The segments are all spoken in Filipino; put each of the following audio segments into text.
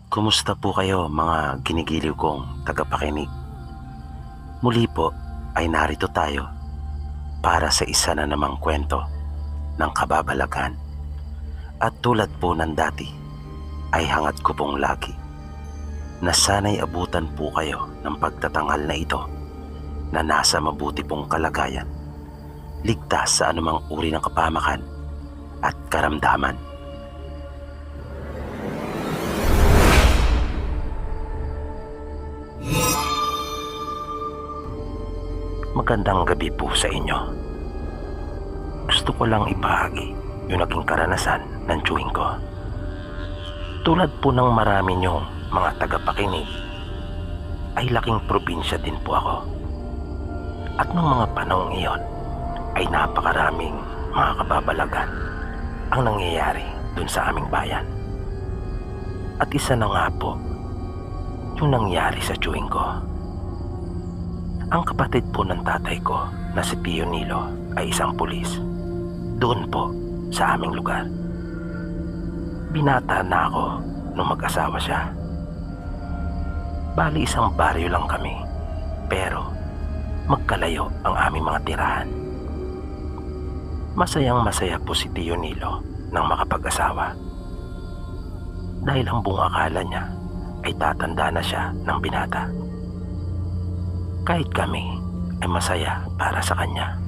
Kumusta po kayo mga ginigiliw kong tagapakinig? Muli po ay narito tayo para sa isa na namang kwento ng kababalagan. At tulad po ng dati ay hangad ko pong lagi na sana'y abutan po kayo ng pagtatanghal na ito na nasa mabuti pong kalagayan, ligtas sa anumang uri ng kapamakan at karamdaman. Magandang gabi po sa inyo. Gusto ko lang ibahagi yung naging karanasan ng chewing ko. Tulad po ng marami niyong mga tagapakinig, ay laking probinsya din po ako. At nung mga panahong iyon, ay napakaraming mga kababalagan ang nangyayari dun sa aming bayan. At isa na nga po, yung nangyari sa chewing ko. Ang kapatid po ng tatay ko na si Tio Nilo ay isang pulis. Doon po sa aming lugar. Binata na ako nung mag-asawa siya. Bali isang baryo lang kami, pero magkalayo ang aming mga tirahan. Masayang masaya po si Tio Nilo nang makapag-asawa. Dahil ang buong akala niya ay tatanda na siya ng binata. Kahit kami ay masaya para sa kanya.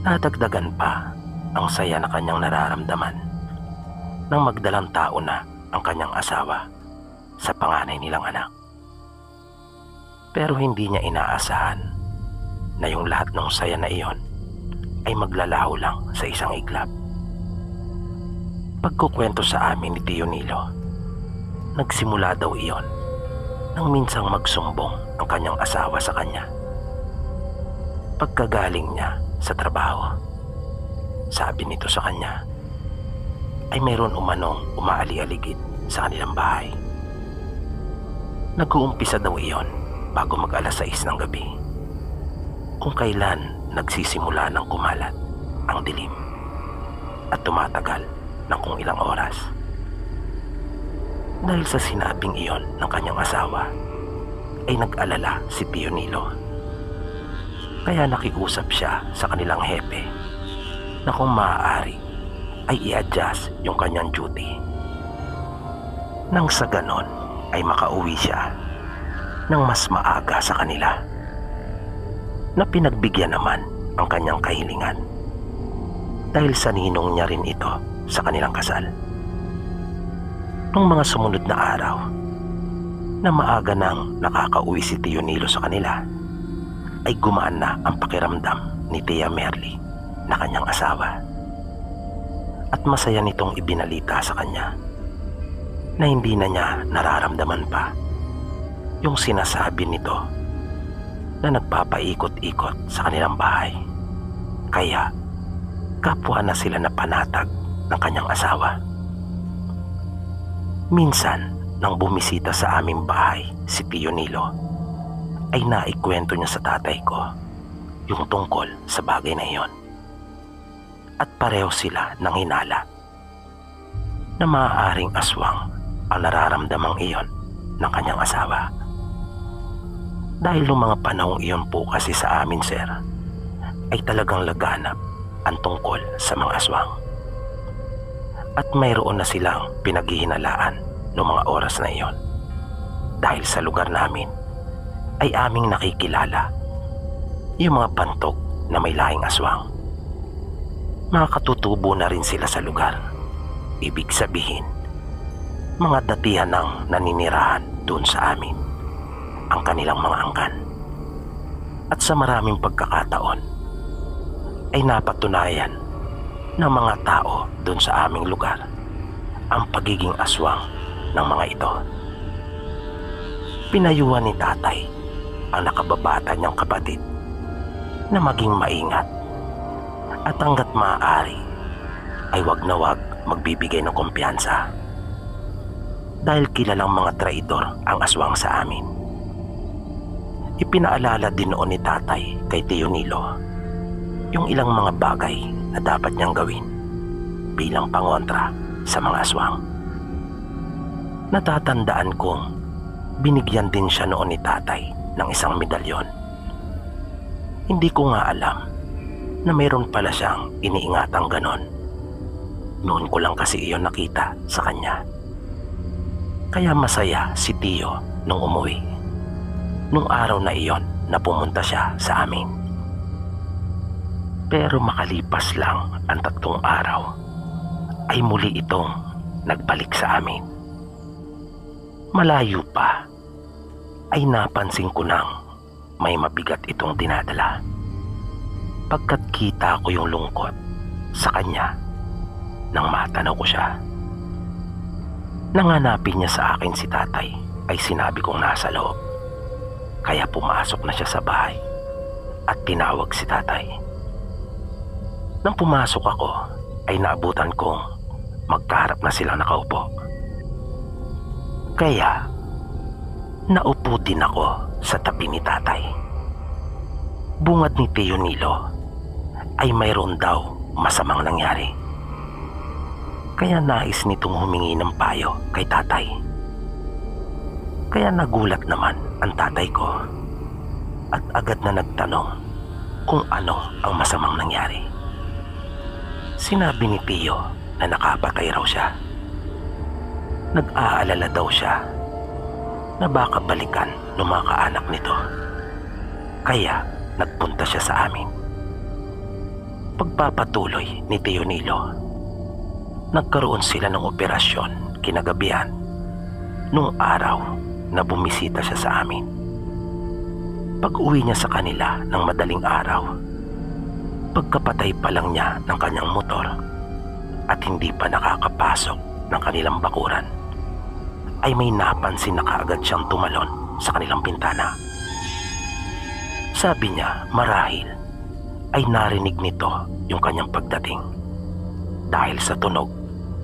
Nadagdagan pa ang saya na kanyang nararamdaman nang magdalang tao na ang kanyang asawa sa panganay nilang anak. Pero hindi niya inaasahan na yung lahat ng saya na iyon ay maglalaho lang sa isang iglap. Pagkukwento sa amin ni Tio Nilo, nagsimula daw iyon nang minsang magsumbong ang kanyang asawa sa kanya. Pagkagaling niya sa trabaho, sabi nito sa kanya, ay mayroon umanong umaali-aligid sa kanilang bahay. Nag-uumpisa daw iyon bago mag-alas 6 ng gabi, kung kailan nagsisimula ng kumalat ang dilim at tumatagal ng kung ilang oras. Dahil sa sinabing iyon ng kanyang asawa, ay nag-alala si Tio Nilo. Kaya nakiusap siya sa kanilang hepe na kung maaari ay i-adjust yung kanyang duty. Nang sa ganon ay makauwi siya ng mas maaga sa kanila, na pinagbigyan naman ang kanyang kahilingan dahil sa ninong niya rin ito sa kanilang kasal. Nung mga sumunod na araw na maaga nang nakakauwi si Tio Nilo sa kanila, ay gumaan na ang pakiramdam ni Tia Merly na kanyang asawa. At masaya nitong ibinalita sa kanya na hindi na niya nararamdaman pa yung sinasabi nito na nagpapaikot-ikot sa kanilang bahay. Kaya kapwa na sila na panatag ng kanyang asawa. Minsan, nang bumisita sa aming bahay si Tio Nilo, ay naikwento niya sa tatay ko yung tungkol sa bagay na iyon. At pareho sila nang hinala na maaaring aswang ang nararamdamang iyon ng kanyang asawa. Dahil nung mga panahong iyon po kasi sa amin, sir, ay talagang laganap ang tungkol sa mga aswang. At mayroon na silang pinaghihinalaan noong mga oras na iyon. Dahil sa lugar namin ay aming nakikilala yung mga pantok na may lahing aswang. Mga katutubo na rin sila sa lugar. Ibig sabihin, mga datihan ng naninirahan doon sa amin ang kanilang mga angkan. At sa maraming pagkakataon ay napatunayan ng mga tao doon sa aming lugar ang pagiging aswang ng mga ito. Pinayuhan ni tatay ang nakababata niyang kapatid na maging maingat at hanggat maaari ay wag na wag magbibigay ng kumpiyansa dahil kilalang mga traidor ang aswang sa amin. Ipinaalala din noon ni tatay kay Tio Nilo yung ilang mga bagay na dapat niyang gawin bilang pangontra sa mga aswang. Natatandaan kong binigyan din siya noon ni tatay ng isang medalyon. Hindi ko nga alam na mayroon pala siyang iniingatang ganon. Noon ko lang kasi iyon nakita sa kanya. Kaya masaya si Tio nung umuwi. Nung araw na iyon na pumunta siya sa amin. Pero makalipas lang ang 3 araw ay muli itong nagbalik sa amin. Malayo pa ay napansin ko nang may mabigat itong dinadala. Pagkat kita ko yung lungkot sa kanya nang matanaw ko siya. Nanganapin niya sa akin si tatay ay sinabi kong nasa loob. Kaya pumasok na siya sa bahay at tinawag si tatay. Nang pumasok ako ay naabutan kong magkaharap na silang nakaupo. Kaya naupo din ako sa tabi ni tatay. Bungad ni Tio Nilo ay mayroon daw masamang nangyari. Kaya nais nitong humingi ng payo kay tatay. Kaya nagulat naman ang tatay ko at agad na nagtanong kung ano ang masamang nangyari. Sinabi ni Tio na nakapatay raw siya. Nag-aalala daw siya na baka balikan ng mga kaanak nito. Kaya nagpunta siya sa amin. Pagpapatuloy ni Tio Nilo, nagkaroon sila ng operasyon kinagabihan nung araw na bumisita siya sa amin. Pag-uwi niya sa kanila ng madaling araw, pagkapatay pa lang niya ng kanyang motor at hindi pa nakakapasok ng kanilang bakuran, ay may napansin na kaagad siyang tumalon sa kanilang bintana. Sabi niya marahil ay narinig nito yung kanyang pagdating dahil sa tunog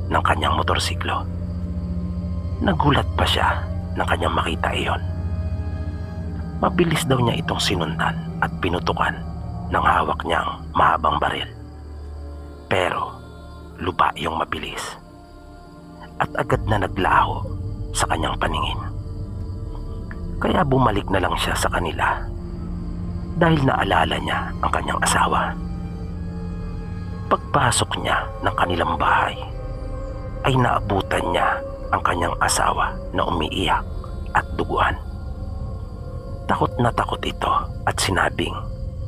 ng kanyang motorsiklo. Nagulat pa siya nang kanyang makita iyon. Mabilis daw niya itong sinundan at pinutukan ng hawak niyang mahabang baril. Pero lupa yung mabilis at agad na naglaho sa kanyang paningin. Kaya bumalik na lang siya sa kanila dahil naalala niya ang kanyang asawa. Pagpasok niya ng kanilang bahay ay naabutan niya ang kanyang asawa na umiiyak at duguan. Takot na takot ito at sinabing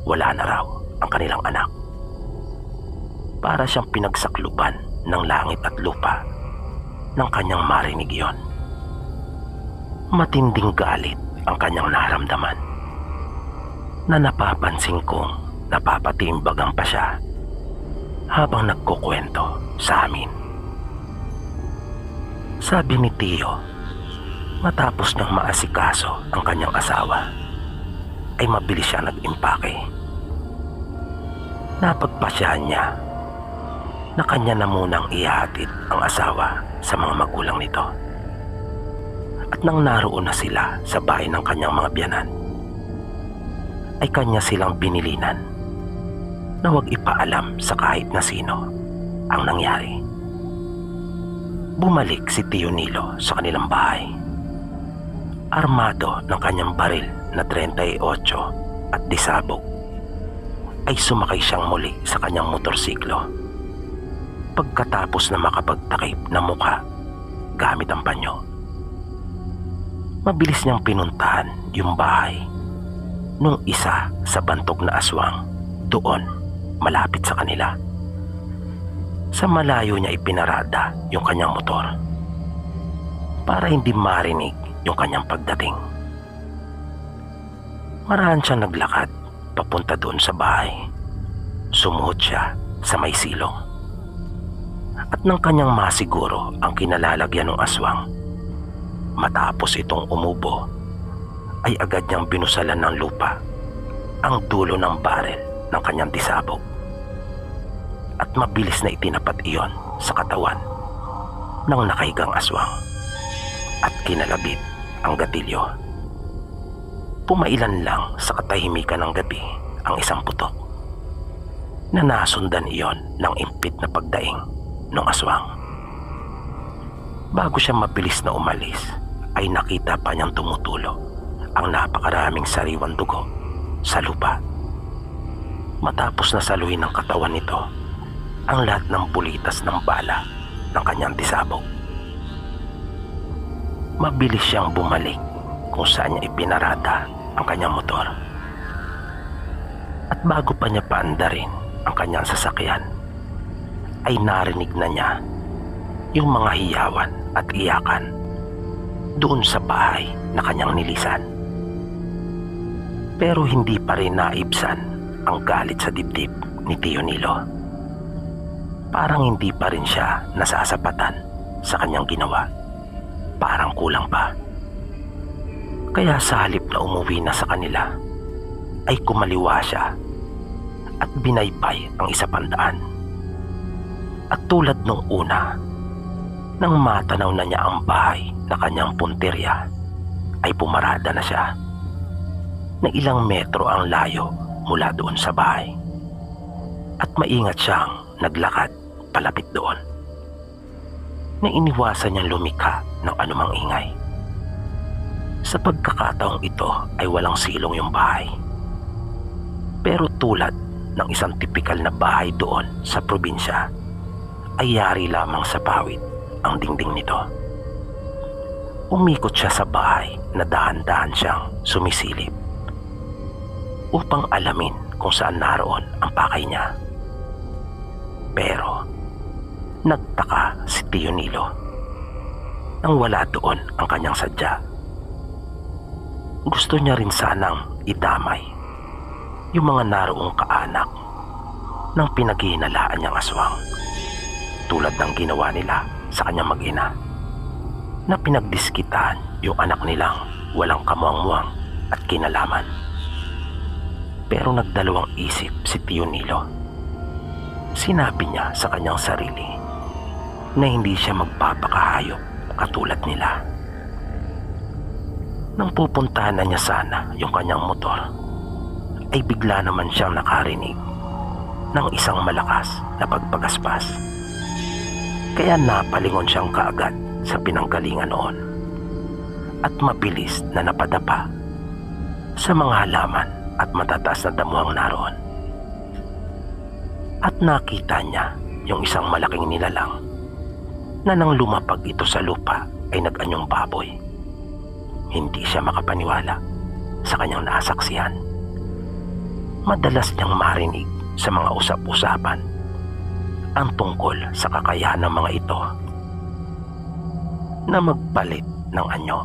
wala na raw ang kanilang anak. Para siyang pinagsakluban ng langit at lupa nang kanyang marinig iyon. Matinding galit ang kanyang naramdaman na napapansin kong napapatimbagan pa siya habang nagkukwento sa amin. Sabi ni Tio, matapos niyang maasikaso ang kanyang asawa, ay mabilis siya nag-impake. Napagpasyahan niya na kanya na munang ihahatid ang asawa sa mga magulang nito. At nang naroon na sila sa bahay ng kanyang mga biyanan, ay kanya silang binilinan na huwag ipaalam sa kahit na sino ang nangyari. Bumalik si Tio Nilo sa kanilang bahay. Armado ng kanyang baril na 38 at disabog, ay sumakay siyang muli sa kanyang motorsiklo. Pagkatapos na makapagtakip na mukha gamit ang panyo, mabilis niyang pinuntahan yung bahay nung isa sa bantog na aswang doon malapit sa kanila. Sa malayo niya ipinarada yung kanyang motor para hindi marinig yung kanyang pagdating. Maraan siyang naglakad papunta doon sa bahay. Sumuot siya sa may silong. At nang kanyang masiguro ang kinalalagyan ng aswang, matapos itong umubo, ay agad niyang binusalan ng lupa ang dulo ng barel ng kanyang disabog. At mabilis na itinapat iyon sa katawan ng nakahigang aswang at kinalabit ang gatilyo. Pumailan lang sa katahimikan ng gabi ang isang putok na nasundan iyon ng impit na pagdaing ng aswang. Bago siya mabilis na umalis, ay nakita pa niyang tumutulo ang napakaraming sariwang dugo sa lupa. Matapos na saluhin ng katawan nito ang lahat ng bulitas ng bala ng kanyang tisabog, mabilis siyang bumalik kung saan niya ipinarada ang kanyang motor. At bago pa niya paandarin ang kanyang sasakyan, ay narinig na niya yung mga hiyawan at iyakan doon sa bahay na kanyang nilisan. Pero hindi pa rin naibsan ang galit sa dibdib ni Tio Nilo. Parang hindi pa rin siya nasasapatan sa kanyang ginawa. Parang kulang pa. Kaya sa halip na umuwi na sa kanila, ay kumaliwa siya at binaybay ang isa pang daan. At tulad nung una, nang matanaw na niya ang bahay na kanyang puntirya, ay pumarada na siya na ilang metro ang layo mula doon sa bahay. At maingat siyang naglakad palapit doon, na iniwasan niyang lumikha ng anumang ingay. Sa pagkakataong ito ay walang silong yung bahay. Pero tulad ng isang tipikal na bahay doon sa probinsya, ay yari lamang sa pawid ang dingding nito. Umikot siya sa bahay na dahan-dahan siyang sumisilip upang alamin kung saan naroon ang pakay niya. Pero nagtaka si Tio Nilo nang wala doon ang kanyang sadya. Gusto niya rin sanang idamay yung mga naroong kaanak ng pinaghihinalaan niyang aswang, tulad ng ginawa nila sa kanyang mag-ina, na pinagdiskitan yung anak nilang walang kamuang-muang at kinalaman. Pero nagdalawang isip si Tio Nilo. Sinabi niya sa kanyang sarili na hindi siya magpapakahayop katulad nila. Nang pupuntahan na niya sana yung kanyang motor, ay bigla naman siyang nakarinig ng isang malakas na pagpagaspas. Kaya napalingon siyang kaagad sa pinanggalingan noon at mabilis na napadapa sa mga halaman at matataas na damuhang naroon. At nakita niya yung isang malaking nilalang na nang lumapag ito sa lupa ay nag-anyong baboy. Hindi siya makapaniwala sa kanyang nasaksihan. Madalas niyang marinig sa mga usap-usapan ang tungkol sa kakayahan ng mga ito na magpalit ng anyo.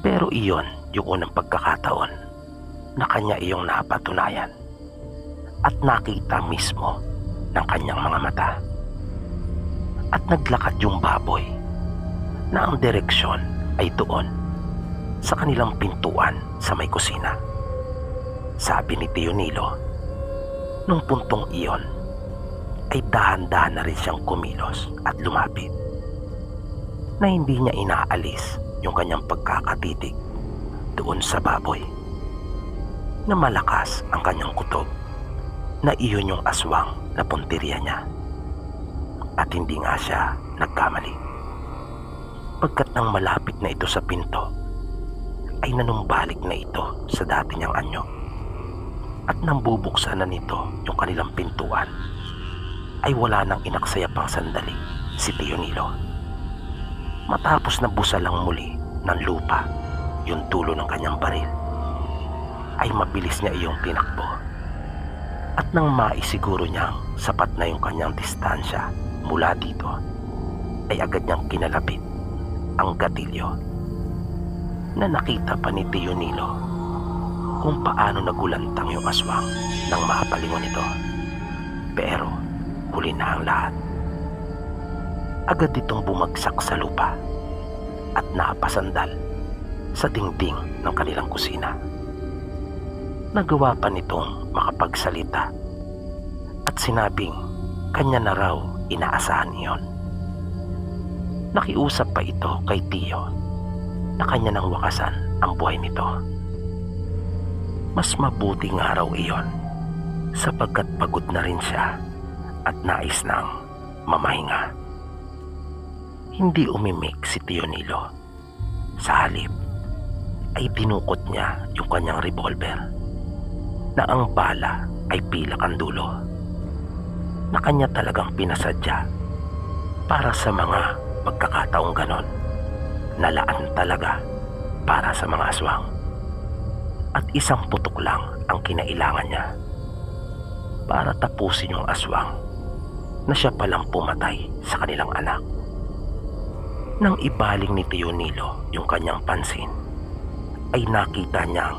Pero iyon yung unang pagkakataon na kanya iyong napatunayan at nakita mismo ng kanyang mga mata. At naglakad yung baboy na ang direksyon ay doon sa kanilang pintuan sa may kusina. Sabi ni Tio Nilo, nung puntong iyon ay dahan-dahan na rin siyang kumilos at lumapit, na hindi niya inaalis yung kanyang pagkakatitig doon sa baboy, na malakas ang kanyang kutob na iyon yung aswang na punteriya niya. At hindi nga siya nagkamali, pagkat nang malapit na ito sa pinto ay nanumbalik na ito sa dati niyang anyo. At nang bubuksan na nito yung kanilang pintuan ay wala nang inaksaya pang sandali si Tio Nilo. Matapos na busalang muli ng lupa yung dulo ng kanyang baril, ay mabilis niya iyong tinakbo. At nang maisiguro niyang sapat na yung kanyang distansya mula dito, ay agad niyang kinalapit ang gatilyo, na nakita pa ni Tio Nilo kung paano nagulantang yung aswang nang mapalingon ito. Pero huli na ang lahat. Agad itong bumagsak sa lupa at napasandal sa dingding ng kanilang kusina. Nagawa pa nitong makapagsalita at sinabing kanya na raw inaasahan iyon. Nakiusap pa ito kay Tio na kanya nang wakasan ang buhay nito. Mas mabuti nga raw iyon sapagkat pagod na rin siya at nais nang mamahinga. Hindi umimik si Tio Nilo. Sa halip ay dinukot niya yung kanyang revolver na ang bala ay pilak ang dulo na kanya talagang pinasadya para sa mga pagkakataong ganon, nalaan talaga para sa mga aswang. At isang putok lang ang kinailangan niya para tapusin yung aswang na siya palang pumatay sa kanilang anak. Nang ibaling ni Tio Nilo yung kanyang pansin, ay nakita niyang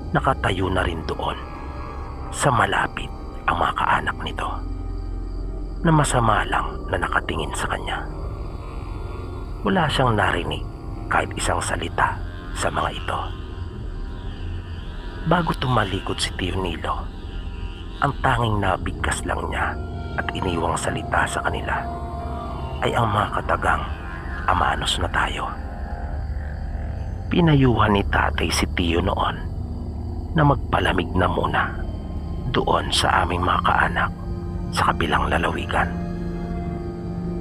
nakatayo na rin doon sa malapit ang mga kaanak nito na masama lang na nakatingin sa kanya. Wala siyang narinig kahit isang salita sa mga ito. Bago tumalikod si Tio Nilo, ang tanging nabigkas lang niya at iniwang salita sa kanila ay ang mga katagang amanos na tayo. Pinayuhan ni tatay si Tio noon na magpalamig na muna doon sa aming mga kaanak sa kabilang lalawigan.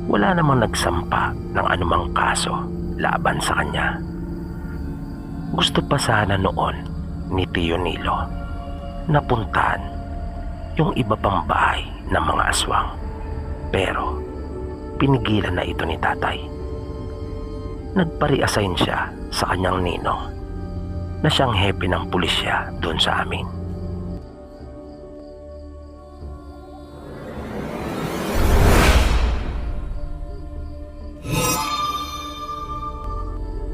Wala namang nagsampa ng anumang kaso laban sa kanya. Gusto pa sana noon ni Tio Nilo na puntahan yung iba pang bahay ng mga aswang, pero pinigilan na ito ni tatay. Nagpari-assign siya sa kanyang ninong na siyang hepe ng pulisya doon sa amin.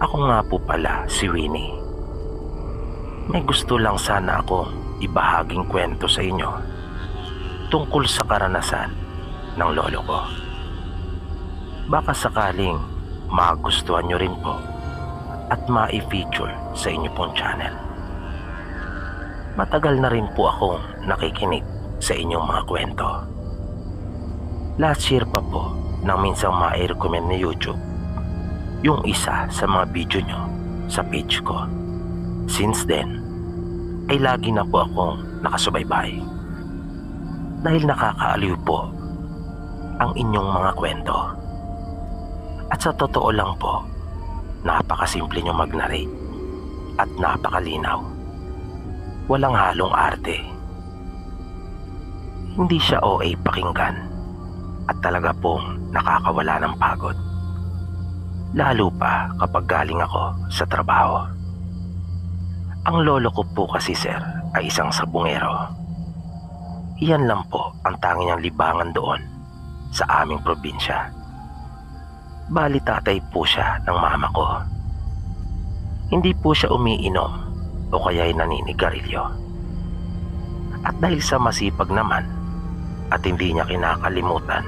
Ako nga po pala si Winnie. May gusto lang sana akong ibahaging kwento sa inyo tungkol sa karanasan ng lolo ko. Baka sakaling magustuhan nyo rin po at ma-feature sa inyo pong channel. Matagal na rin po akong nakikinig sa inyong mga kwento. Last year pa po nang minsang ma-recommend ni YouTube yung isa sa mga video nyo sa page ko. Since then, ay lagi na po akong nakasubaybay dahil nakakaaliw po ang inyong mga kwento. At sa totoo lang po, napakasimple nyo mag-narrate at napakalinaw. Walang halong arte. Hindi siya OA pakinggan at talaga pong nakakawala ng pagod. Lalo pa kapag galing ako sa trabaho. Ang lolo ko po kasi sir ay isang sabungero. Iyan lang po ang tanging niyang libangan doon sa aming probinsya. Bali tatay po siya ng mama ko. Hindi po siya umiinom o kaya'y naninigarilyo. At dahil sa masipag naman at hindi niya kinakalimutan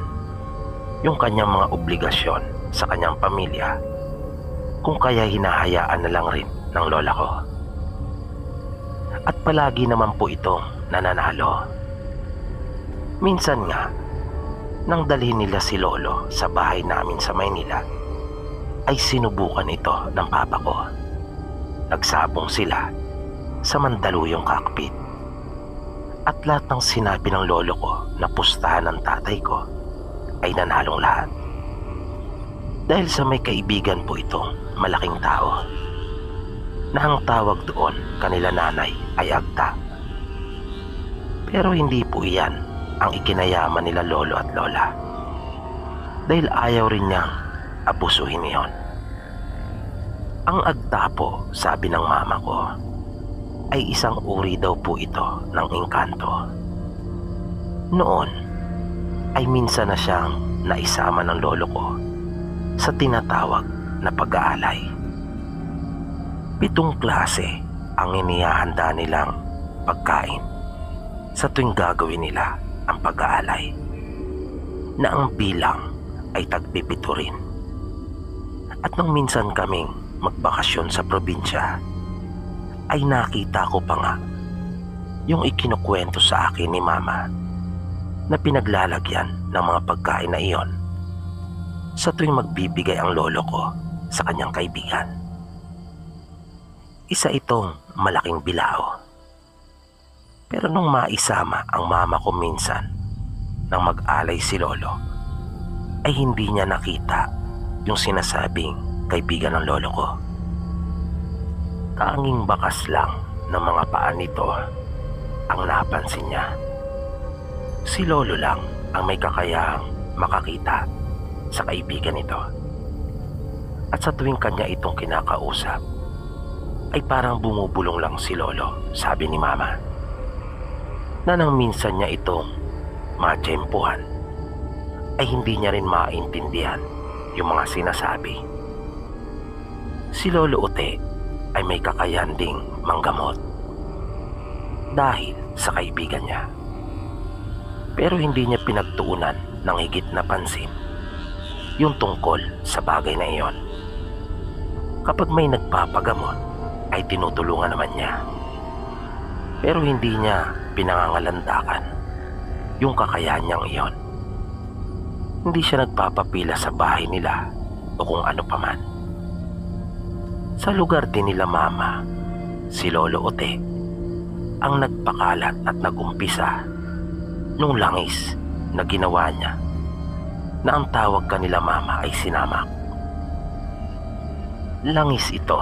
yung kanyang mga obligasyon sa kanyang pamilya, kung kaya hinahayaan na lang rin ng lola ko. At palagi naman po itong nananalo. Minsan nga, nang dalhin nila si lolo sa bahay namin sa Maynila, ay sinubukan ito ng papa ko. Nagsabong sila sa Mandaluyong cockpit. At lahat ng sinabi ng lolo ko na pustahan ng tatay ko ay nanalong lahat. Dahil sa may kaibigan po itong malaking tao na ang tawag doon kanila nanay ay Agta. Pero hindi po iyan ang ikinayaman nila lolo at lola, dahil ayaw rin niyang abusuhin iyon. Ang Agta po, sabi ng mama ko, ay isang uri daw po ito ng engkanto. Noon ay minsan na siyang naisama ng lolo ko sa tinatawag na pag-aalay. 7 klase ang inihahanda nilang pagkain sa tuwing gagawin nila ang pag-aalay, na ang bilang ay tag-7 rin. At nung minsan kaming magbakasyon sa probinsya, ay nakita ko pa nga yung ikinukwento sa akin ni mama na pinaglalagyan ng mga pagkain na iyon sa tuwing magbibigay ang lolo ko sa kanyang kaibigan. Isa itong malaking bilao. Pero nung maisama ang mama ko minsan nang mag-alay si lolo, ay hindi niya nakita yung sinasabing kaibigan ng lolo ko. Tanging bakas lang ng mga paa nito ang napansin niya. Si lolo lang ang may kakayahang makakita sa kaibigan nito. At sa tuwing kanya itong kinakausap, ay parang bumubulong lang si lolo, sabi ni mama. Na nang minsan niya itong matsyempuhan, ay hindi niya rin maintindihan yung mga sinasabi. Si Lolo Ute ay may kakayahan ding manggamot dahil sa kaibigan niya. Pero hindi niya pinagtuunan ng higit na pansin yung tungkol sa bagay na iyon. Kapag may nagpapagamot ay tinutulungan naman niya. Pero hindi niya pinangangalandakan yung kakayahan niyang iyon. Hindi siya nagpapapila sa bahay nila o kung ano paman. Sa lugar din nila mama, si Lolo Ote ang nagpakalat at nagumpisa nung langis na ginawa niya na ang tawag kanila mama ay sinamak. Langis ito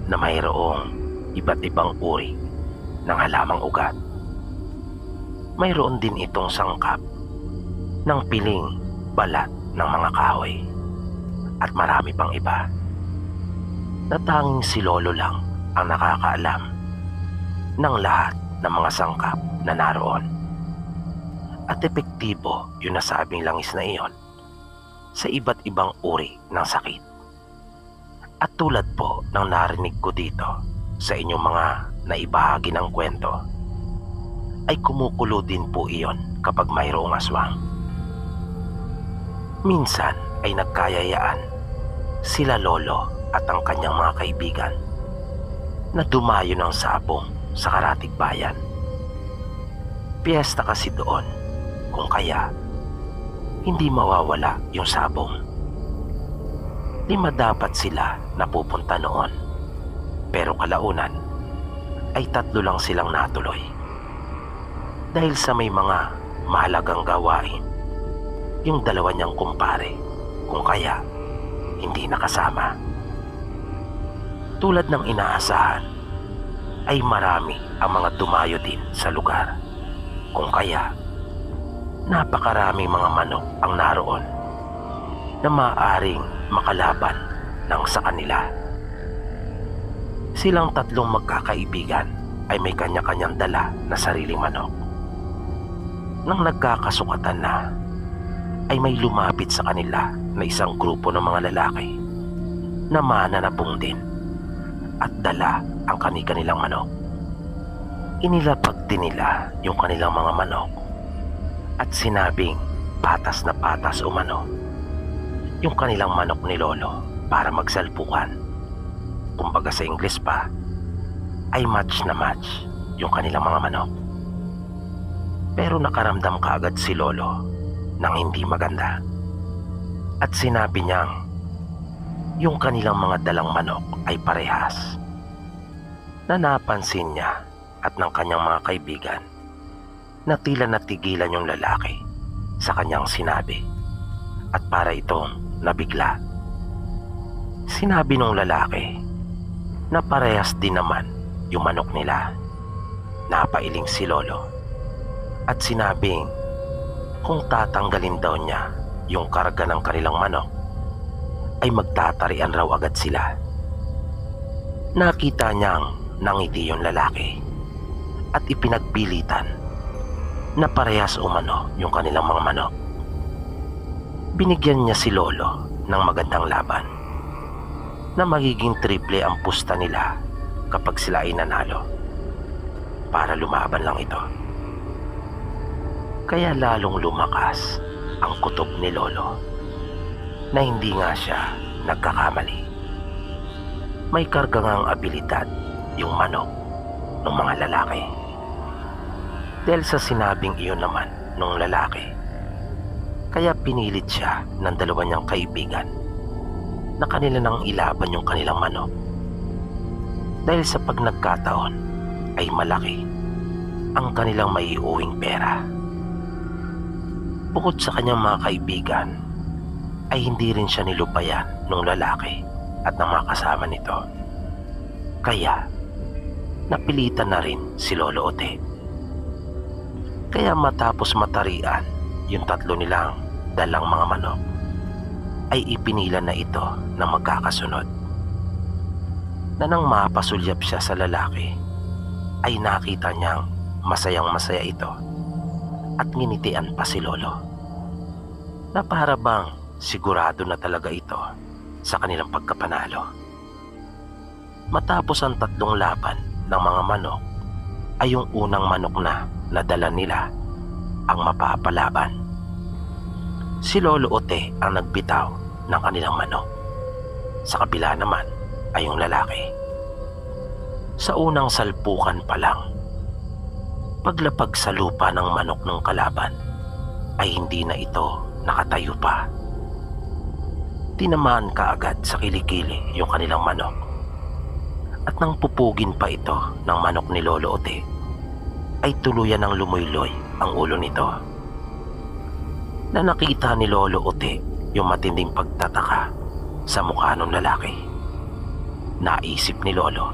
na mayroong iba't ibang uri ng halamang ugat. Mayroon din itong sangkap ng piling balat ng mga kahoy at marami pang iba na tanging si Lolo lang ang nakakaalam ng lahat ng mga sangkap na naroon. At epektibo yung nasabing langis na iyon sa iba't ibang uri ng sakit. At tulad po ng narinig ko dito sa inyong mga naibahagi ng kwento, ay kumukulo din po iyon kapag mayroong aswang. Minsan ay nagkayayaan sila lolo at ang kanyang mga kaibigan na dumayo ng sabong sa Karatig Bayan. Piyesta kasi doon, kung kaya hindi mawawala yung sabong. 5 dapat sila na pupunta noon, pero kalaunan ay 3 lang silang natuloy dahil sa may mga mahalagang gawain yung 2 niyang kumpare, kung kaya hindi nakasama. Tulad ng inaasahan ay marami ang mga dumayo din sa lugar, kung kaya napakaraming mga manok ang naroon na maaaring makalaban ng sa kanila. Silang 3 magkakaibigan ay may kanya-kanyang dala na sariling manok. Nang nagkakasukatan na, ay may lumapit sa kanila na isang grupo ng mga lalaki na mananabong din at dala ang kanilang manok. Inilapag din nila yung kanilang mga manok at sinabing patas na patas umano yung kanilang manok ni Lolo para magsalpukan. Kumbaga sa Ingles pa, ay match na match yung kanilang mga manok. Pero nakaramdam kaagad si Lolo ng hindi maganda at sinabi niyang yung kanilang mga dalang manok ay parehas, na napansin niya at ng kanyang mga kaibigan na tila natigilan yung lalaki sa kanyang sinabi at para itong nabigla. Sinabi ng lalaki na parehas din naman yung manok nila. Napailing si Lolo at sinabing kung tatanggalin daw niya yung karga ng kanilang manok ay magtatarian raw agad sila. Nakita niyang nangiti yung lalaki at ipinagpilitan na parehas umano yung kanilang mga manok. Binigyan niya si Lolo ng magandang laban na magiging triple ang pusta nila kapag sila ay nanalo, para lumaban lang ito. Kaya lalong lumakas ang kutob ni Lolo na hindi nga siya nagkakamali. May kargangang abilidad yung manok ng mga lalaki. Dahil sa sinabing iyon naman ng lalaki, kaya pinilit siya ng 2 niyang kaibigan na kanila nang ilaban yung kanilang manok. Dahil sa pag nagkataon ay malaki ang kanilang maiuwing pera. Bukod sa kanyang mga kaibigan, ay hindi rin siya nilubayan ng lalaki at ng mga kasama nito. Kaya napilitan na rin si Lolo Ote. Kaya matapos matarian yung tatlo nilang dalang mga manok, ay ipinila na ito na magkakasunod. Na nang mapasulyap siya sa lalaki, ay nakita niyang masayang masaya ito at nginitian pa si Lolo, na para bang sigurado na talaga ito sa kanilang pagkapanalo. Matapos ang tatlong laban ng mga manok, ay yung unang manok na nadala nila ang mapapalaban. Si Lolo Ote ang nagbitaw ng kanilang manok. Sa kabila naman ay yung lalaki. Sa unang salpukan pa lang, paglapag sa lupa ng manok ng kalaban, ay hindi na ito nakatayo pa. Tinamaan kaagad sa kilikili yung kanilang manok. At nang pupugin pa ito ng manok ni Lolo Ote, ay tuluyan ng lumuyloy ang ulo nito. Na nakita ni Lolo Ote yung matinding pagtataka sa mukha ng lalaki. Naisip ni Lolo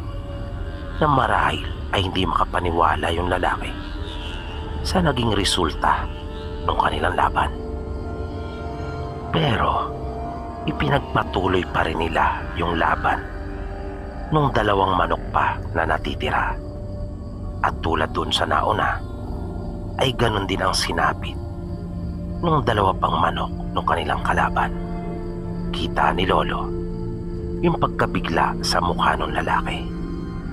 na marahil ay hindi makapaniwala yung lalaki sa naging resulta ng kanilang laban. Pero ipinagpatuloy pa rin nila yung laban nung dalawang manok pa na natitira. At tulad dun sa nauna, ay ganun din ang sinapit nung dalawa pang manok ng kanilang kalaban. Kita ni Lolo yung pagkabigla sa mukha ng lalaki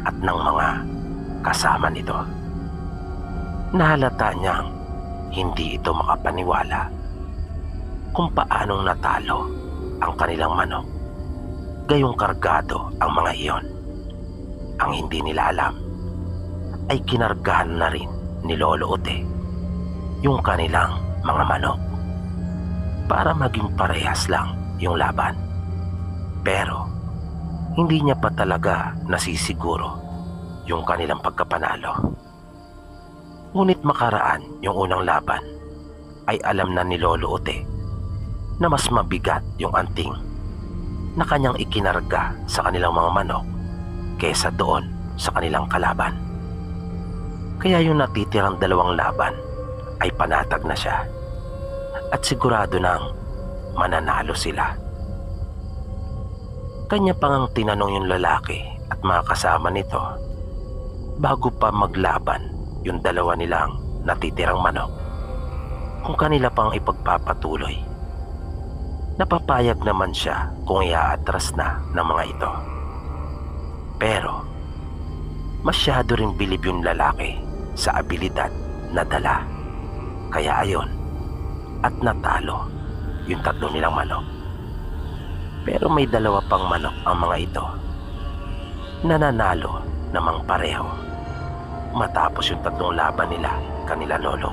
at ng mga kasama nito. Nahalata niyang hindi ito makapaniwala kung paanong natalo ang kanilang manok. Gayong kargado ang mga iyon. Ang hindi nila alam ay kinargahan na rin ni Lolo Ote yung kanilang mga manok para maging parehas lang yung laban. Pero hindi niya pa talaga nasisiguro yung kanilang pagkapanalo. Ngunit makaraan yung unang laban, ay alam na ni Lolo Ote na mas mabigat yung anting na kanyang ikinarga sa kanilang mga manok kaysa doon sa kanilang kalaban. Kaya yung natitirang dalawang laban ay panatag na siya at sigurado nang mananalo sila. Kanya pang ang tinanong yung lalaki at mga kasama nito bago pa maglaban yung dalawa nilang natitirang manok kung kanila pang ipagpapatuloy. Napapayag naman siya kung iaatras na ng mga ito. Pero masyado rin bilib yung lalaki sa abilidad na dala. Kaya ayon, at natalo yung tatlo nilang manok. Pero may dalawa pang manok ang mga ito na nanalo namang pareho matapos yung tatlong laban nila kanila Lolo.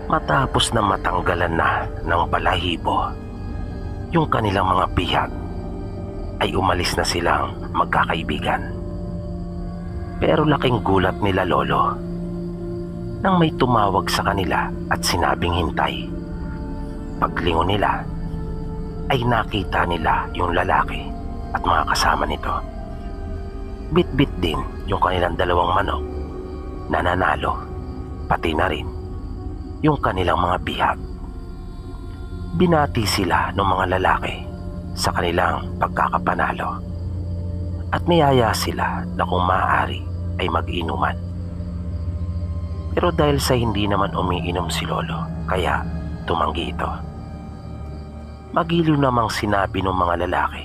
Matapos na matanggalan na ng balahibo yung kanilang mga bihag, ay umalis na silang magkakaibigan. Pero laking gulat nila Lolo nang may tumawag sa kanila at sinabing hintay. Paglingon nila ay nakita nila yung lalaki at mga kasama nito. Bit-bit din yung kanilang dalawang manok na nanalo, pati na rin yung kanilang mga bihag. Binati sila ng mga lalaki sa kanilang pagkakapanalo at niyaya sila na kung maaari ay mag-inuman. Pero dahil sa hindi naman umiinom si Lolo, kaya tumanggi ito. Magiliw namang sinabi ng mga lalaki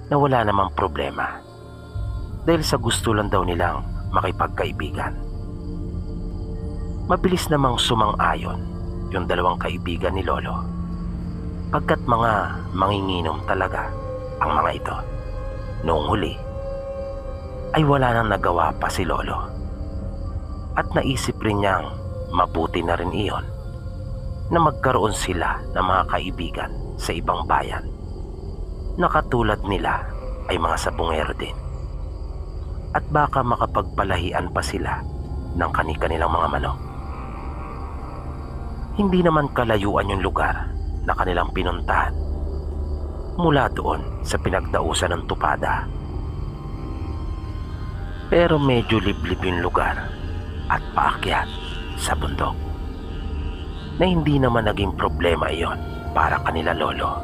na wala namang problema dahil sa gusto lang daw nilang makipagkaibigan. Mabilis namang sumang-ayon yung dalawang kaibigan ni Lolo pagkat mga manginginom talaga ang mga ito. Noong huli ay wala nang nagawa pa si Lolo at naisip rin niyang mabuti na rin iyon na magkaroon sila ng mga kaibigan sa ibang bayan na katulad nila ay mga sabungero din at baka makapagpalahian pa sila ng kani-kanilang mga manok. Hindi naman kalayuan yung lugar na kanilang pinuntahan mula doon sa pinagdausan ng tupada. Pero medyo liblib yung lugar at paakyat sa bundok, na hindi naman naging problema iyon para kanila lolo,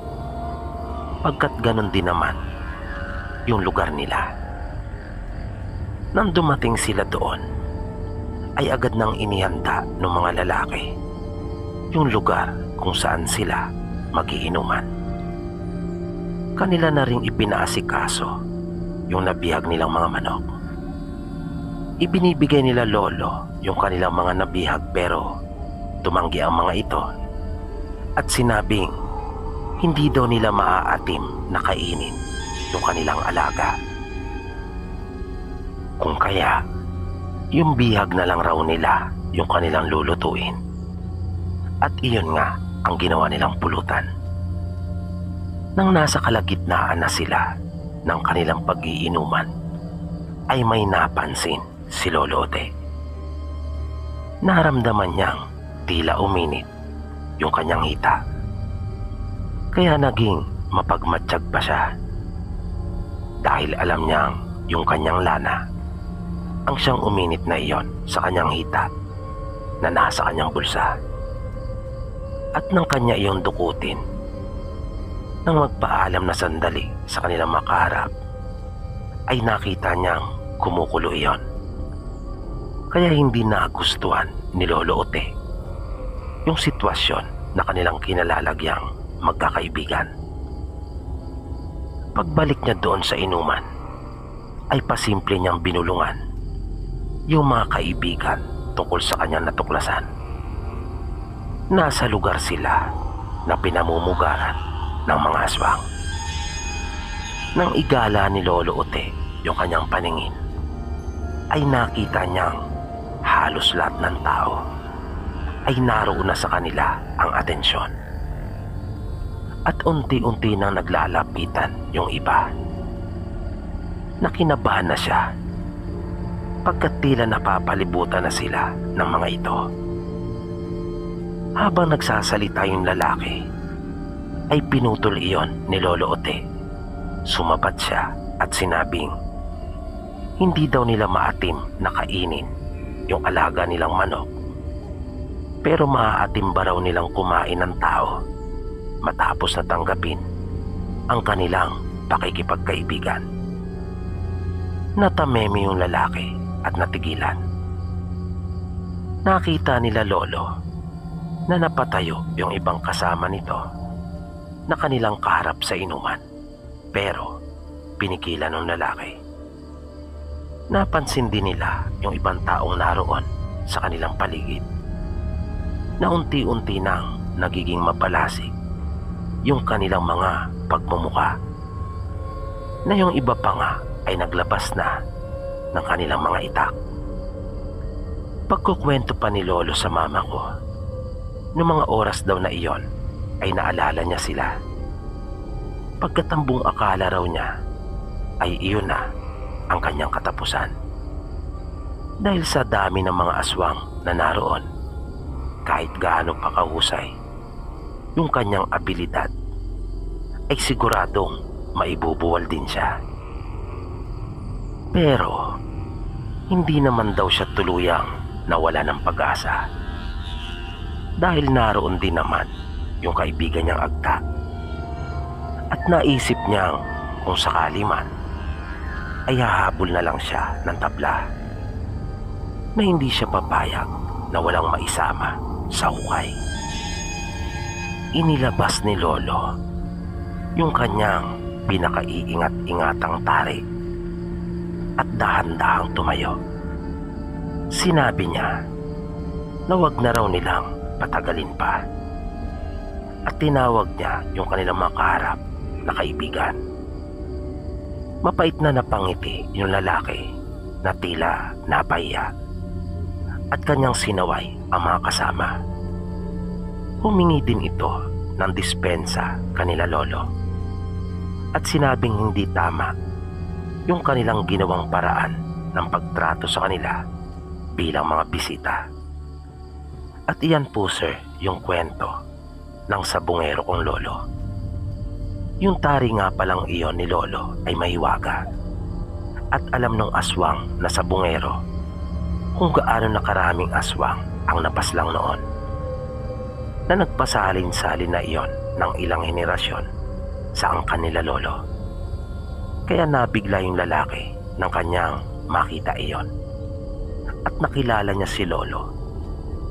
pagkat ganun din naman yung lugar nila. Nang dumating sila doon, ay agad nang inihanda ng mga lalaki yung lugar kung saan sila magiinuman. Kanila na ring ipinaasikaso yung nabihag nilang mga manok. Ibinibigay nila lolo yung kanilang mga nabihag, pero tumanggi ang mga ito at sinabing hindi daw nila maaatim na kainin yung kanilang alaga. Kung kaya, yung bihag na lang raw nila yung kanilang lulutuin. At iyon nga ang ginawa nilang pulutan. Nang nasa kalagitnaan na sila ng kanilang pag-iinuman, ay may napansin si Lolo Ote. Naramdaman niyang tila uminit yung kanyang hita. Kaya naging mapagmatsyag pa siya. Dahil alam niyang yung kanyang lana ang siyang uminit na iyon sa kanyang hita na nasa kanyang bulsa. At nang kanya iyong dukutin, nang magpaalam na sandali sa kanilang makaharap, ay nakita niyang kumukulo iyon. Kaya hindi nagustuhan ni Lolo Ote yung sitwasyon na kanilang kinalalagyang magkakaibigan. Pagbalik niya doon sa inuman, ay pasimple niyang binulungan yung mga kaibigan tungkol sa kanyang natuklasan. Nasa lugar sila na pinamumugaran ng mga aswang. Nang igala ni Lolo Ote yung kanyang paningin, ay nakita niyang halos lahat ng tao ay naroon na sa kanila ang atensyon. At unti-unti nang naglalapitan yung iba. Nakinabahan na siya pagkat tila napapalibutan na sila ng mga ito. Habang nagsasalita yung lalaki, ay pinutol iyon ni Lolo Ote. Sumabat siya at sinabing hindi daw nila maatim na kainin yung alaga nilang manok, pero maaatim ba raw nilang kumain ng tao matapos na tanggapin ang kanilang pakikipagkaibigan. Natameme yung lalaki at natigilan. Nakita nila Lolo na napatayo yung ibang kasama nito na kanilang kaharap sa inuman, pero pinigilan ng lalaki. Napansin din nila yung ibang taong naroon sa kanilang paligid na unti-unti nang nagiging mapalasig yung kanilang mga pagmumuka, na yung iba pa nga ay naglabas na ng kanilang mga itak. Pagkukwento pa ni Lolo sa mama ko, noong mga oras daw na iyon ay naalala niya sila. Pagkatambong akala raw niya ay iyon na ang kanyang katapusan. Dahil sa dami ng mga aswang na naroon, kahit gaano pa kahusay yung kanyang abilidad, ay siguradong maibubuwal din siya. Pero hindi naman daw siya tuluyang nawala ng pag-asa, dahil naroon din naman yung kaibigan niyang Agta. At naisip niyang kung sakali man ay hahabol na lang siya ng tabla, na hindi siya papayag na walang maisama sa hukay. Inilabas ni Lolo yung kanyang pinakaiingat-ingatang tarik at dahan-dahang tumayo. Sinabi niya na wag na raw nilang patagalin pa, at tinawag niya yung kanilang makaharap na kaibigan. Mapait na napangiti yung lalaki na tila napahiya, at kanyang sinaway ang mga kasama. Humingi din ito ng dispensa kanila Lolo, at sinabing hindi tama yung kanilang ginawang paraan ng pagtrato sa kanila bilang mga bisita. At iyan po sir yung kwento ng sabungero kong lolo. Yung tari nga palang iyon ni lolo ay mahiwaga at alam ng aswang na sabungero kung gaano na karaming aswang ang napaslang noon na nagpasalin-salin na iyon ng ilang henerasyon sa angkan nila lolo. Kaya nabigla yung lalaki ng kanyang makita iyon at nakilala niya si lolo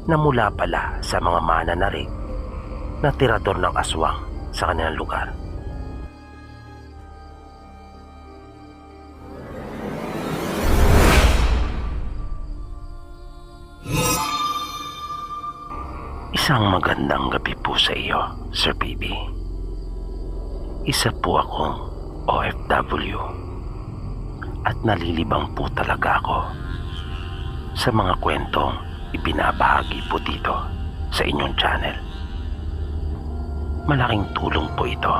na mula pala sa mga mananarig na tirador ng aswang sa kanilang lugar. Isang magandang gabi po sa iyo, Sir PB. Isa po akong OFW at nalilibang po talaga ako sa mga kwentong ibinabahagi po dito sa inyong channel. Malaking tulong po ito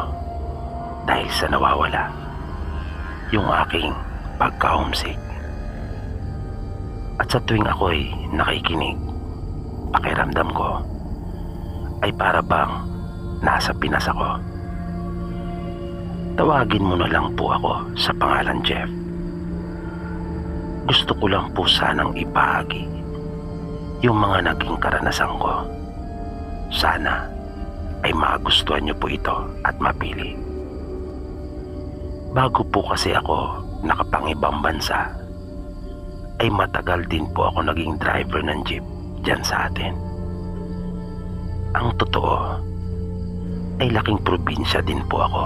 dahil sa nawawala yung aking pagka-homesick. At sa tuwing ako'y nakikinig, pakiramdam ko ay para bang nasa Pinas ako. Tawagin mo na lang po ako sa pangalan Jeff. Gusto ko lang po sanang ibahagi yung mga naging karanasan ko. Sana ay magustuhan niyo po ito at mapili. Bago po kasi ako nakapangibang bansa, ay matagal din po ako naging driver ng jeep dyan sa atin. Ang totoo ay laking probinsya din po ako.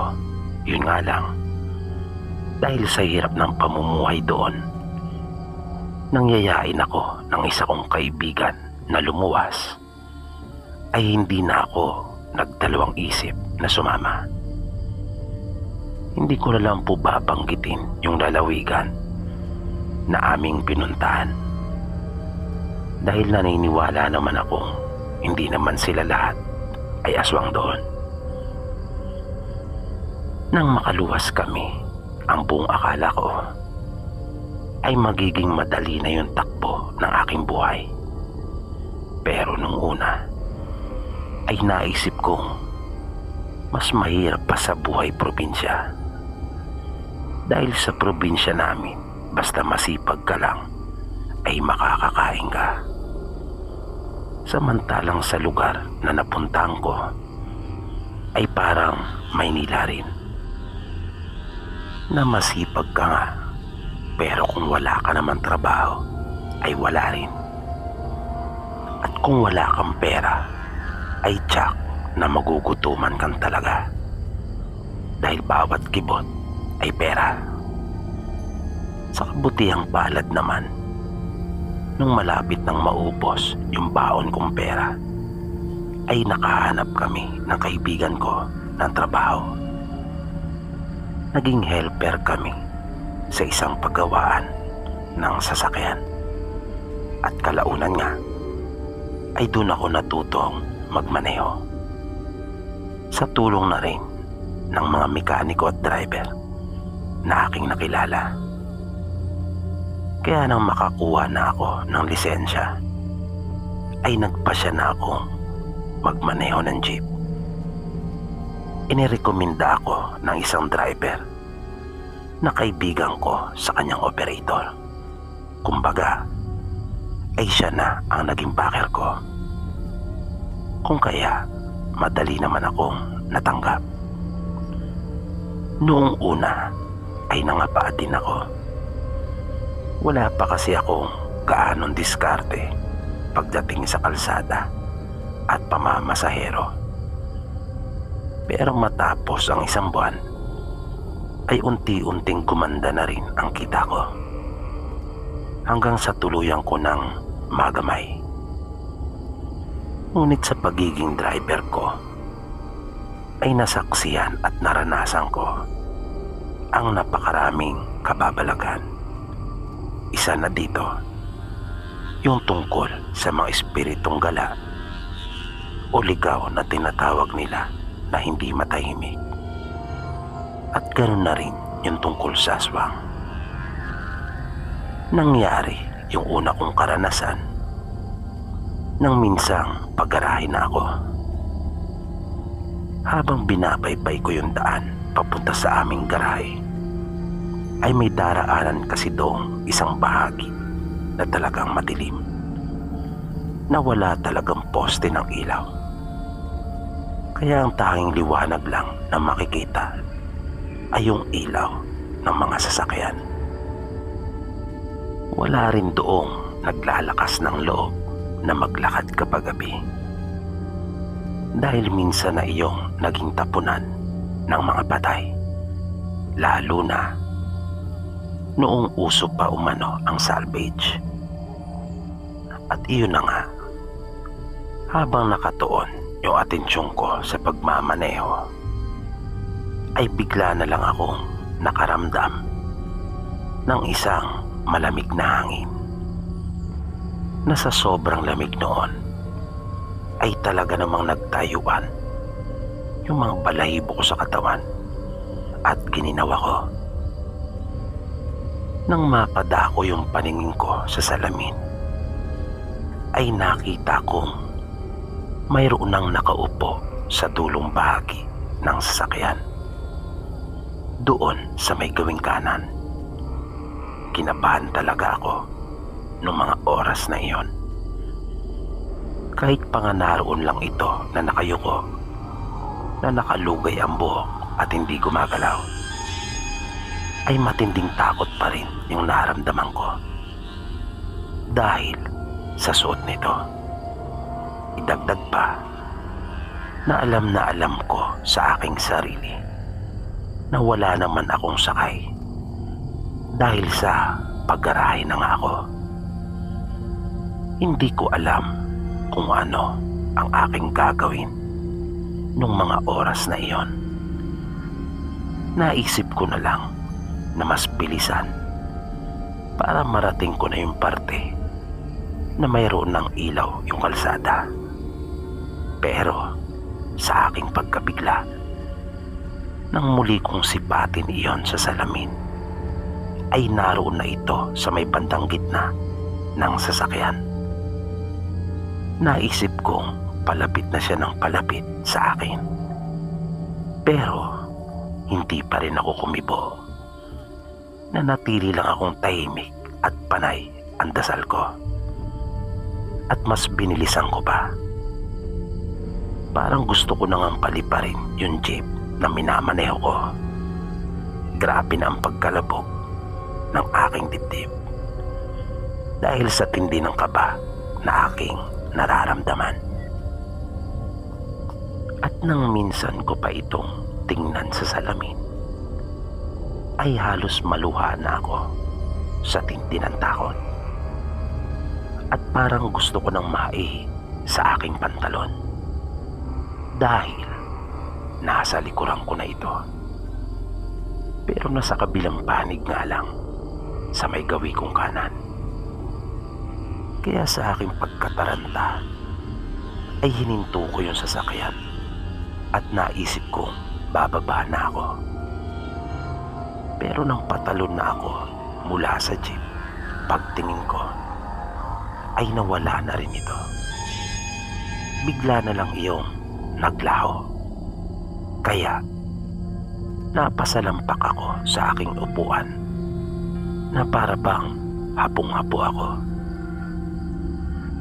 Yun nga lang, dahil sa hirap ng pamumuhay doon, nangyayain ako ng isa kong kaibigan na lumuwas, ay hindi na ako nagdalawang isip na sumama. Hindi ko na lang po babanggitin yung lalawigan na aming pinuntahan, dahil naniniwala naman akong hindi naman sila lahat ay aswang doon. Nang makaluwas kami, ang buong akala ko ay magiging madali na yung takbo ng aking buhay. Pero nung una ay naisip kong mas mahirap pa sa buhay probinsya. Dahil sa probinsya namin, basta masipag ka lang ay makakakain ka. Samantalang sa lugar na napuntahan ko ay parang Maynila rin, na masipag ka nga, pero kung wala ka naman trabaho ay wala rin. At kung wala kang pera ay tsak na magugutuman kang talaga, dahil bawat kibot ay pera. Sa kabutihang palad naman, nung malapit nang maubos yung baon kong pera, ay nakahanap kami ng kaibigan ko ng trabaho. Naging helper kami sa isang paggawaan ng sasakyan. At kalaunan nga, ay doon ako natutong magmaneho. Sa tulong na rin ng mga mekaniko at driver na aking nakilala. Kaya nang makakuha na ako ng lisensya, ay nagpasya na akong magmaneho ng jeep. Inirekomenda ako ng isang driver na kaibigan ko sa kanyang operator. Kumbaga, ay siya na ang naging backer ko. Kung kaya, madali naman akong natanggap. Noong una ay nangapa din ako. Wala pa kasi akong gaanong diskarte pagdating sa kalsada at pamamasahero. Pero matapos ang isang buwan, ay unti-unting gumanda na rin ang kita ko. Hanggang sa tuluyan ko ng magamay. Ngunit sa pagiging driver ko, ay nasaksihan at naranasan ko ang napakaraming kababalagan. Isa na dito, yung tungkol sa mga espiritong gala o ligaw na tinatawag nila na hindi matahimik. At ganoon na rin yung tungkol sa aswang. Nangyari yung una kong karanasan nang minsang pag-garahe na ako. Habang binabaybay ko yung daan papunta sa aming garahe, ay may daraanan kasi doong isang bahagi na talagang madilim, na wala talagang poste ng ilaw. Kaya ang tanging liwanag lang na makikita ay yung ilaw ng mga sasakyan. Wala rin doong naglalakas ng loob na maglakad kapag gabi, dahil minsan na iyong naging tapunan ng mga patay, lalo na noong uso pa umano ang salvage. At iyon na nga, habang nakatuon yung atensyon ko sa pagmamaneho, ay bigla na lang akong nakaramdam ng isang malamig na hangin, na sa sobrang lamig noon ay talaga namang nagtayuan yung mga balahibo ko sa katawan at gininawa ko. Nang mapadako yung paningin ko sa salamin, ay nakita kong mayroon nang nakaupo sa dulong bahagi ng sasakyan, doon sa may gawing kanan. Kinabahan talaga ako noong mga oras na iyon. Kahit pa nga naroon lang ito na nakayuko, na nakalugay ang buhok at hindi gumagalaw, ay matinding takot pa rin yung naramdaman ko. Dahil sa suot nito, idagdag pa na alam ko sa aking sarili na wala naman akong sakay, dahil sa paggarahe na nga ako. Hindi ko alam kung ano ang aking gagawin nung mga oras na iyon. Naisip ko na lang na mas bilisan para marating ko na yung parte na mayroon ng ilaw yung kalsada. Pero sa aking pagkabigla, nang muli kong sipatin iyon sa salamin, ay naroon na ito sa may bandang gitna ng sasakyan. Naisip kong palapit na siya ng palapit sa akin, pero hindi pa rin ako kumibo. Nanatili lang akong tahimik at panay ang dasal ko. At mas binilisan ko pa. Parang gusto ko nang paliparin yung jeep na minamaneho ko. Grabe na ang pagkalabog ng aking dibdib, dahil sa tindi ng kaba na aking nararamdaman. At nang minsan ko pa itong tingnan sa salamin, ay halos maluha na ako sa tindi ng takot. At parang gusto ko nang maihi sa aking pantalon, dahil nasa likuran ko na ito. Pero nasa kabilang panig nga lang, sa may gawi kong kanan. Kaya sa aking pagkataranta ay hininto ko yung sasakyan at naisip kong bababa na ako. Pero nang patalon na ako mula sa jeep, pagtingin ko ay nawala na rin ito. Bigla na lang iyong naglaho. Kaya napasalampak ako sa aking upuan na para bang hapong-hapo ako.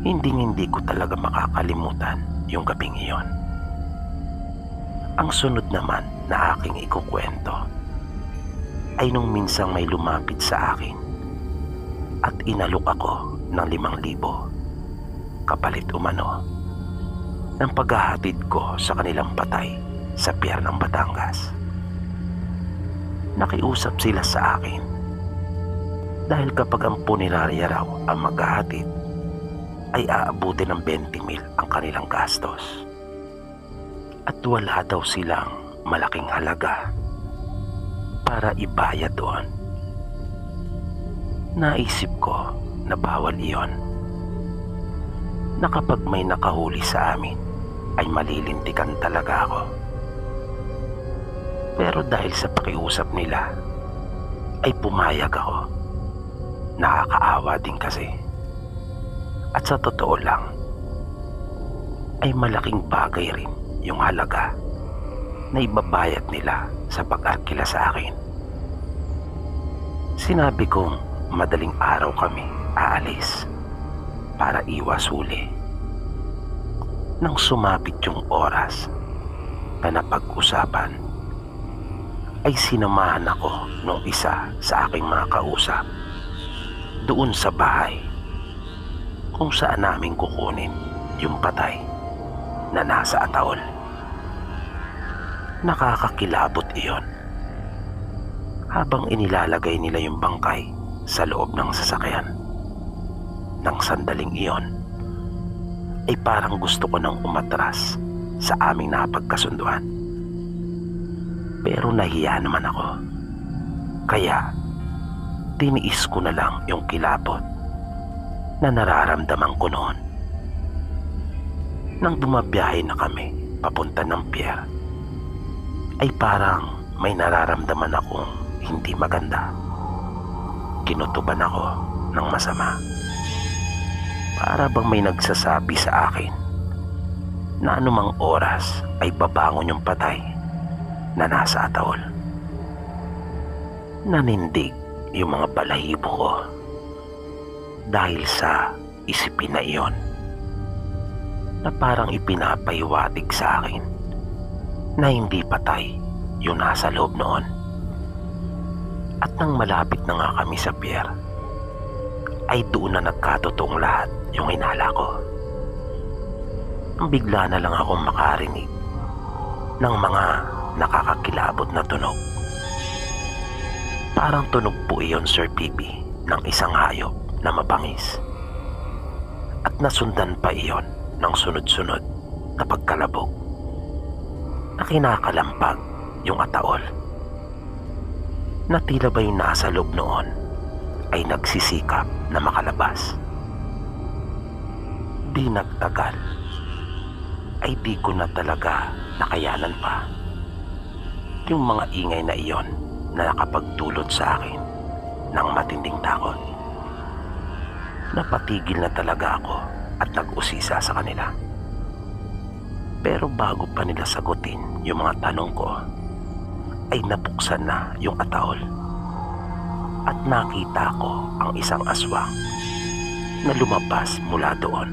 Hindi ko talaga makakalimutan yung gabing iyon. Ang sunod naman na aking ikukwento ay nung minsang may lumapit sa akin at inalok ako ng 5,000 kapalit umano ng paghahatid ko sa kanilang patay sa pier ng Batangas. Nakiusap sila sa akin dahil kapag ang punerarya raw ang maghahatid, ay aabutin ng 20,000 ang kanilang gastos. At wala daw silang malaking halaga para ibayad doon. Naisip ko na bawal iyon, na kapag may nakahuli sa amin ay malilintikan talaga ako. Pero dahil sa pakiusap nila ay pumayag ako. Nakakaawa din kasi. At sa totoo lang ay malaking bagay rin yung halaga na ibabayad nila sa pag-arkila sa akin. Sinabi kong madaling araw kami aalis para iwas huli. Nang sumapit yung oras na napag-usapan, ay sinamahan ako ng isa sa aking mga kausap doon sa bahay kung saan namin kukunin yung patay na nasa ataol. Nakakakilabot iyon. Habang inilalagay nila yung bangkay sa loob ng sasakyan, nang sandaling iyon ay parang gusto ko nang umatras sa aming napagkasunduan. Pero nahiya naman ako. Kaya tiniis ko na lang yung kilabot na nararamdaman ko noon. Nang bumabiyahe na kami papunta ng pier, ay parang may nararamdaman akong hindi maganda. Kinutuban ako ng masama. Para bang may nagsasabi sa akin na anumang oras ay babangon yung patay na nasa ataol. Nanindig yung mga balahibo ko dahil sa isipin na iyon na parang ipinapahiwatig sa akin na hindi patay yung nasa loob noon. At nang malapit na nga kami sa pier, ay doon na nagkatotoong lahat yung hinala ko. Ang bigla na lang akong makarinig ng mga nakakakilabot na tunog. Parang tunog po iyon, Sir Pipi, ng isang hayop na mabangis. At nasundan pa iyon ng sunod-sunod na pagkalabog na kinakalampag yung ataol, na tila ba yung nasa loob noon ay nagsisikap na makalabas. Di nagtagal ay di ko na talaga nakayanan pa yung mga ingay na iyon na nakapagdulot sa akin ng matinding takot. Napatigil na talaga ako at nag-usisa sa kanila. Pero bago pa nila sagutin yung mga tanong ko, ay napuksan na yung ataol at nakita ko ang isang aswang na lumabas mula doon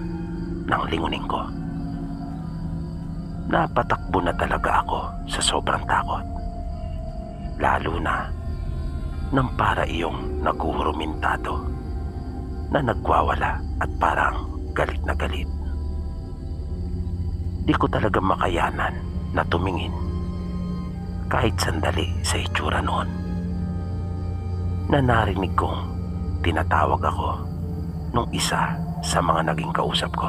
ng linguning ko. Napatakbo na talaga ako sa sobrang takot, lalo na nang para iyong naguhurumintado na nagwawala at parang galit na galit. Di ko talaga makayanan na tumingin kahit sandali sa itsura noon, na narinig kong tinatawag ako nung isa sa mga naging kausap ko.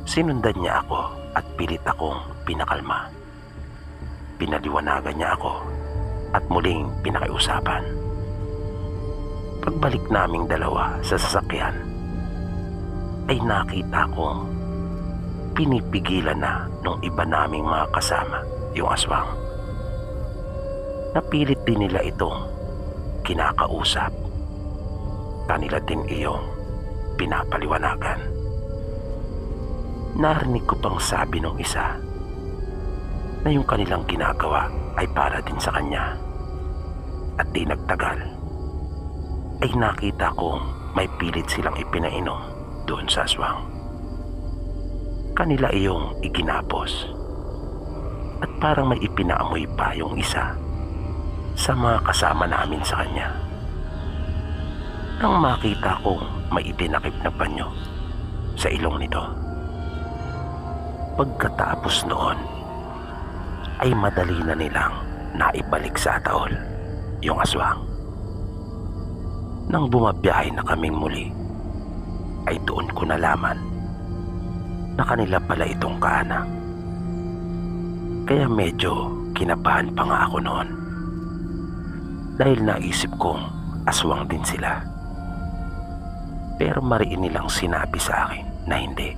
Sinundan niya ako at pilit akong pinakalma. Pinaliwanagan niya ako at muling pinakiusapan. Pagbalik naming dalawa sa sasakyan, ay nakita kong pinipigilan na nung iba naming mga kasama yung aswang. Napilit din nila itong kinakausap. Kanila din iyong pinapaliwanagan. Narinig ko pang sabi ng isa na yung kanilang ginagawa ay para din sa kanya. At di nagtagal ay nakita kong may pilit silang ipinainom doon sa aswang. Kanila iyong iginapos. At parang may ipinaamoy pa yung isa sa mga kasama namin sa kanya. Nang makita kong may itinakip na panyo sa ilong nito. Pagkatapos noon ay madali na nilang naibalik sa ataol yung aswang. Nang bumabiyahe na kaming muli, ay doon ko nalaman na kanila pala itong kaanak. Kaya medyo kinabahan pa nga ako noon, dahil naisip kong aswang din sila. Pero mariin nilang sinabi sa akin na hindi.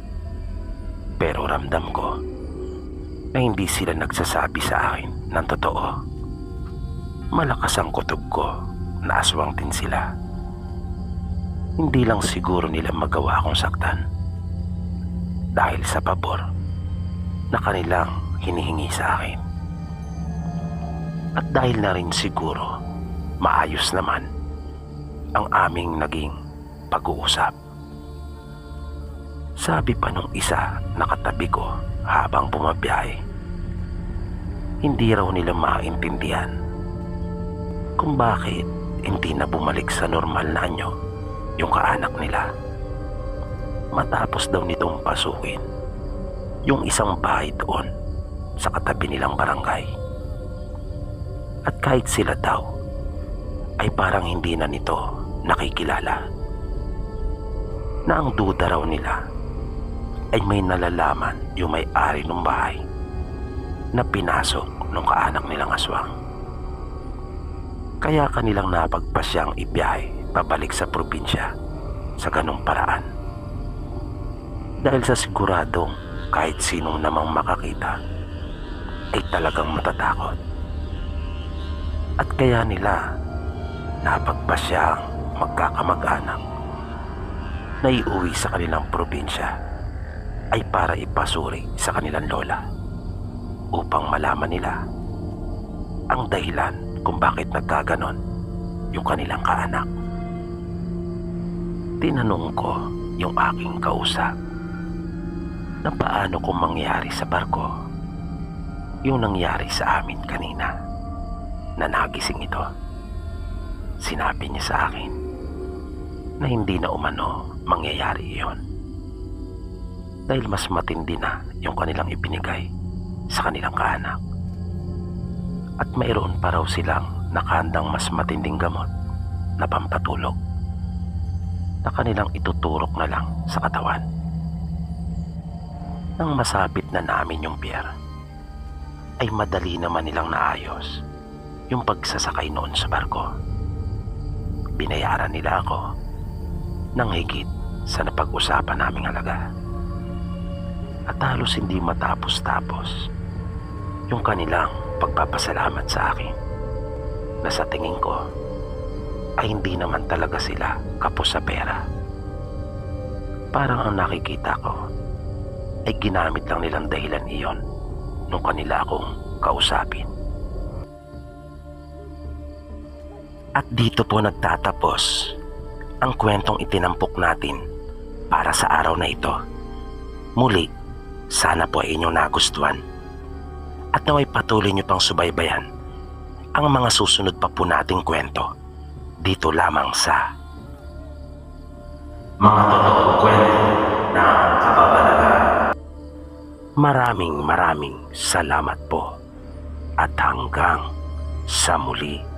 Pero ramdam ko na hindi sila nagsasabi sa akin ng totoo. Malakas ang kutob ko na aswang din sila. Hindi lang siguro nila magawa akong saktan dahil sa pabor na kanilang hinihingi sa akin. At dahil na rin siguro maayos naman ang aming naging pag-uusap. Sabi pa nung isa na katabi ko habang bumabiyahe, hindi raw nila maintindihan kung bakit hindi na bumalik sa normal na anyo yung kaanak nila. Matapos daw nitong pasukin yung isang bahay doon sa katabi nilang barangay. At kahit sila daw ay parang hindi na nito nakikilala, na ang duda raw nila ay may nalalaman yung may-ari ng bahay na pinasok ng kaanak nilang aswang. Kaya kanilang napagpasyang ibiyahe pabalik sa probinsya sa ganong paraan. Dahil sa siguradong kahit sinong namang makakita ay talagang matatakot. At kaya nila napagpasyang magkakamag-anak na iuwi sa kanilang probinsya ay para ipasuri sa kanilang lola upang malaman nila ang dahilan kung bakit nagkaganon yung kanilang kaanak. Tinanong ko yung aking kausap na paano kung mangyari sa barko yung nangyari sa amin kanina na nagising ito. Sinabi niya sa akin na hindi na umano mangyayari iyon dahil mas matindi na yung kanilang ibinigay sa kanilang kaanak. At mayroon pa raw silang nakahandang mas matinding gamot na pampatulog na kanilang ituturok na lang sa katawan. Nang masabit na namin yung pier, ay madali naman nilang naayos yung pagsasakay noon sa barko. Binayaran nila ako ng higit sa napag-usapan naming halaga. At halos hindi matapos-tapos yung kanilang pagpapasalamat sa akin, na sa tingin ko ay hindi naman talaga sila kapos sa pera. Parang ang nakikita ko ay ginamit lang nilang dahilan iyon nung kanila akong kausapin. At dito po nagtatapos ang kwentong itinampok natin para sa araw na ito. Muli, sana po ay inyong nagustuhan at naway patuloy nyo pang subaybayan ang mga susunod pa po nating kwento dito lamang sa Mga Totoong Kwento ng Kababalagan. Maraming salamat po at hanggang sa muli.